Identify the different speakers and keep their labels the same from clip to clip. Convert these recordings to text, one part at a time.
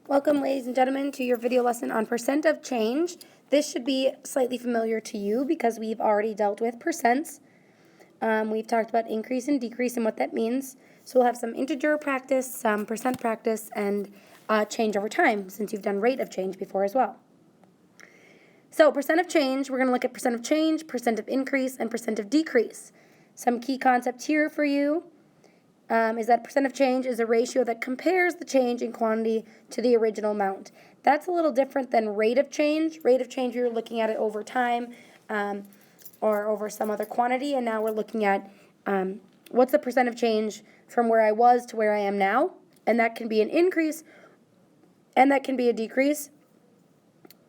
Speaker 1: Welcome, ladies and gentlemen, to your video lesson on percent of change. This should be slightly familiar to you because we've already dealt with percents. We've talked about increase and decrease and what that means. So we'll have some integer practice, some percent practice, and change over time, since you've done rate of change before as well. So percent of change, we're going to look at percent of change, percent of increase, and percent of decrease. Some key concepts here for you. Is that percent of change is a ratio that compares the change in quantity to the original amount. That's a little different than rate of change. Rate of change, you're looking at it over time or over some other quantity, and now we're looking at what's the percent of change from where I was to where I am now, and that can be an increase and that can be a decrease.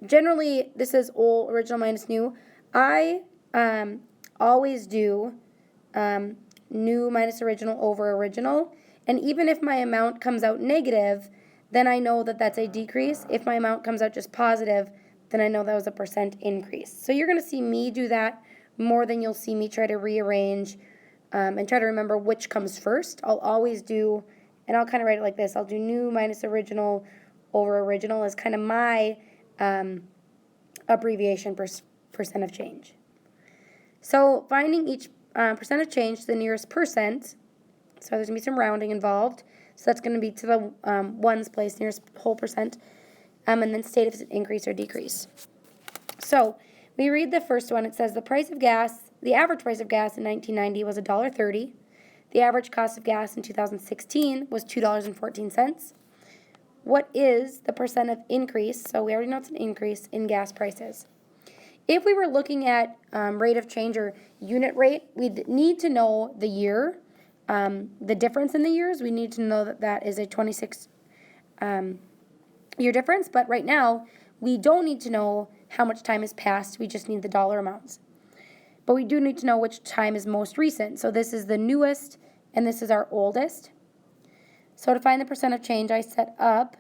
Speaker 1: Generally, this is old, original minus new. I always do new minus original over original, and even if my amount comes out negative, then I know that that's a decrease. If my amount comes out just positive, then I know that was a percent increase. So you're going to see me do that more than you'll see me try to rearrange and try to remember which comes first. I'll always do, and I'll kind of write it like this, I'll do new minus original over original as kind of my abbreviation percent of change. So finding each percent of change to the nearest percent, so there's going to be some rounding involved, so that's going to be to the ones place, nearest whole percent, and then state if it's an increase or decrease. So we read the first one. It says the price of gas, the average price of gas in 1990 was $1.30. The average cost of gas in 2016 was $2.14. What is the percent of increase? So we already know it's an increase in gas prices. If we were looking at rate of change or unit rate, we'd need to know the year, the difference in the years. We need to know that that is a 26 year difference. But right now, we don't need to know how much time has passed. We just need the dollar amounts. But we do need to know which time is most recent. So this is the newest, and this is our oldest. So to find the percent of change, I set up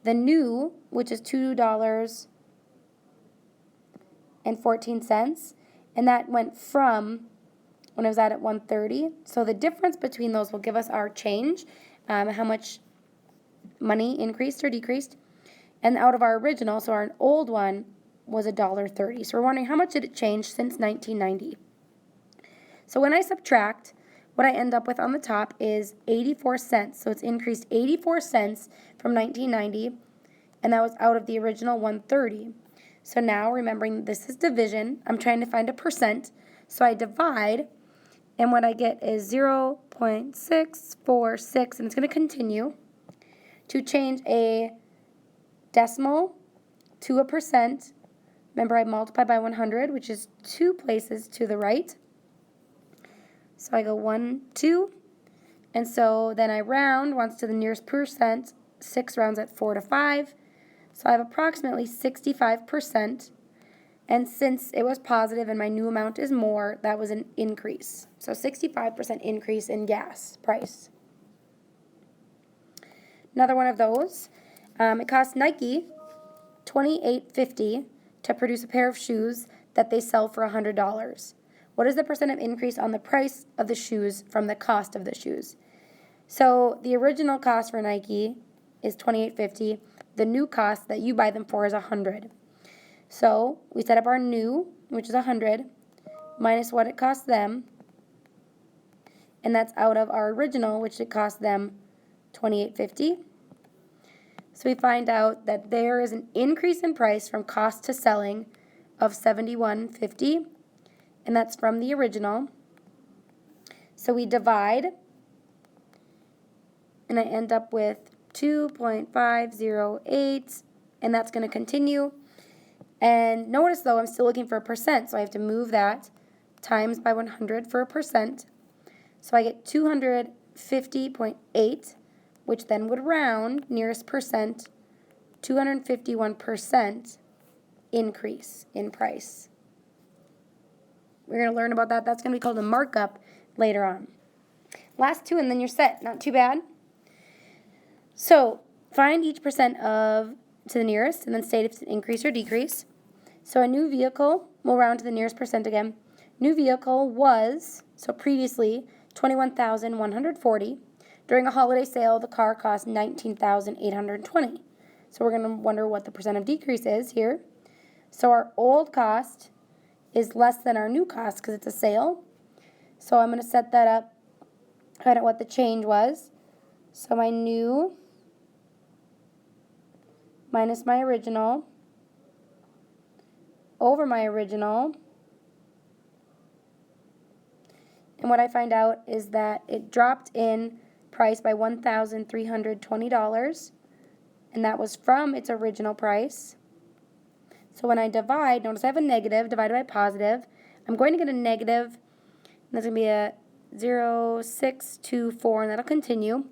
Speaker 1: the new, which is $2.14, and that went from when I was at 130. So the difference between those will give us our change, how much money increased or decreased. And out of our original, so our old one was $1.30. So we're wondering how much did it change since 1990. So when I subtract, what I end up with on the top is 84 cents. So it's increased 84 cents from 1990, and that was out of the original 130. So now, remembering this is division, I'm trying to find a percent. So I divide, and what I get is 0.646, and it's going to continue. To change a decimal to a percent, remember I multiply by 100, which is 2 places to the right. So I go 1, 2, and so then I round once to the nearest percent. 6 rounds at 4 to 5. So I have approximately 65%, and since it was positive and my new amount is more, that was an increase. So 65% increase in gas price. Another one of those, it costs Nike $28.50 to produce a pair of shoes that they sell for $100. What is the percent of increase on the price of the shoes from the cost of the shoes? So the original cost for Nike is $28.50. The new cost that you buy them for is $100. So we set up our new, which is $100, minus what it costs them, and that's out of our original, which it cost them $28.50. So we find out that there is an increase in price from cost to selling of $71.50, and that's from the original. So we divide, and I end up with 2.508, and that's going to continue. And notice, though, I'm still looking for a percent, so I have to move that times by 100 for a percent. So I get 250.8, which then would round, nearest percent, 251% increase in price. We're going to learn about that. That's going to be called a markup later on. Last two, and then you're set. Not too bad. So find each percent of to the nearest, and then state if it's an increase or decrease. So a new vehicle, we'll round to the nearest percent again. New vehicle was, so previously, $21,140. During a holiday sale, the car cost $19,820. So we're going to wonder what the percent of decrease is here. So our old cost is less than our new cost because it's a sale. So I'm going to set that up, find out what the change was. So my new minus my original over my original. And what I find out is that it dropped in price by $1,320. And that was from its original price. So when I divide, notice I have a negative divided by positive. I'm going to get a negative, and that's going to be a 0.624, and that'll continue.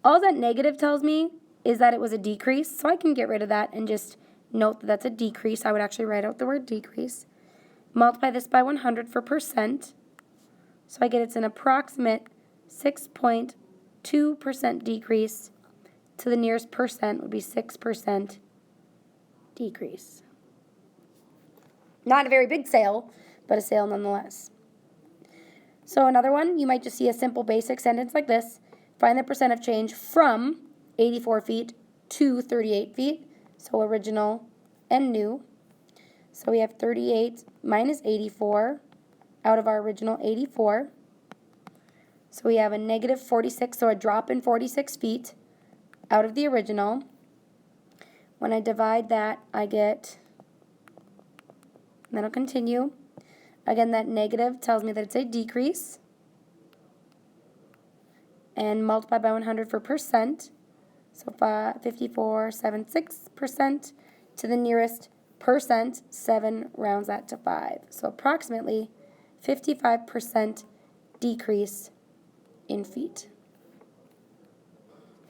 Speaker 1: All that negative tells me is that it was a decrease, so I can get rid of that and just note that that's a decrease. I would actually write out the word decrease. Multiply this by 100 for percent. So I get it's an approximate 6.2% decrease. To the nearest percent would be 6% decrease. Not a very big sale, but a sale nonetheless. So another one, you might just see a simple basic sentence like this. Find the percent of change from 84 feet to 38 feet. So original and new. So we have 38 minus 84 out of our original 84. So we have a negative 46, so a drop in 46 feet out of the original. When I divide that, I get, and that'll continue. Again, that negative tells me that it's a decrease. And multiply by 100 for percent. So 54.76% to the nearest percent. 7 rounds that to 5. So approximately 55% decrease in feet.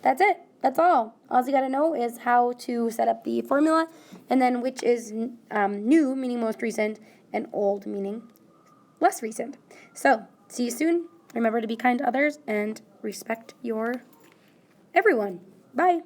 Speaker 1: That's it. That's all. All you got to know is how to set up the formula, and then which is new, meaning most recent, and old, meaning less recent. So, see you soon. Remember to be kind to others and respect your everyone. Bye.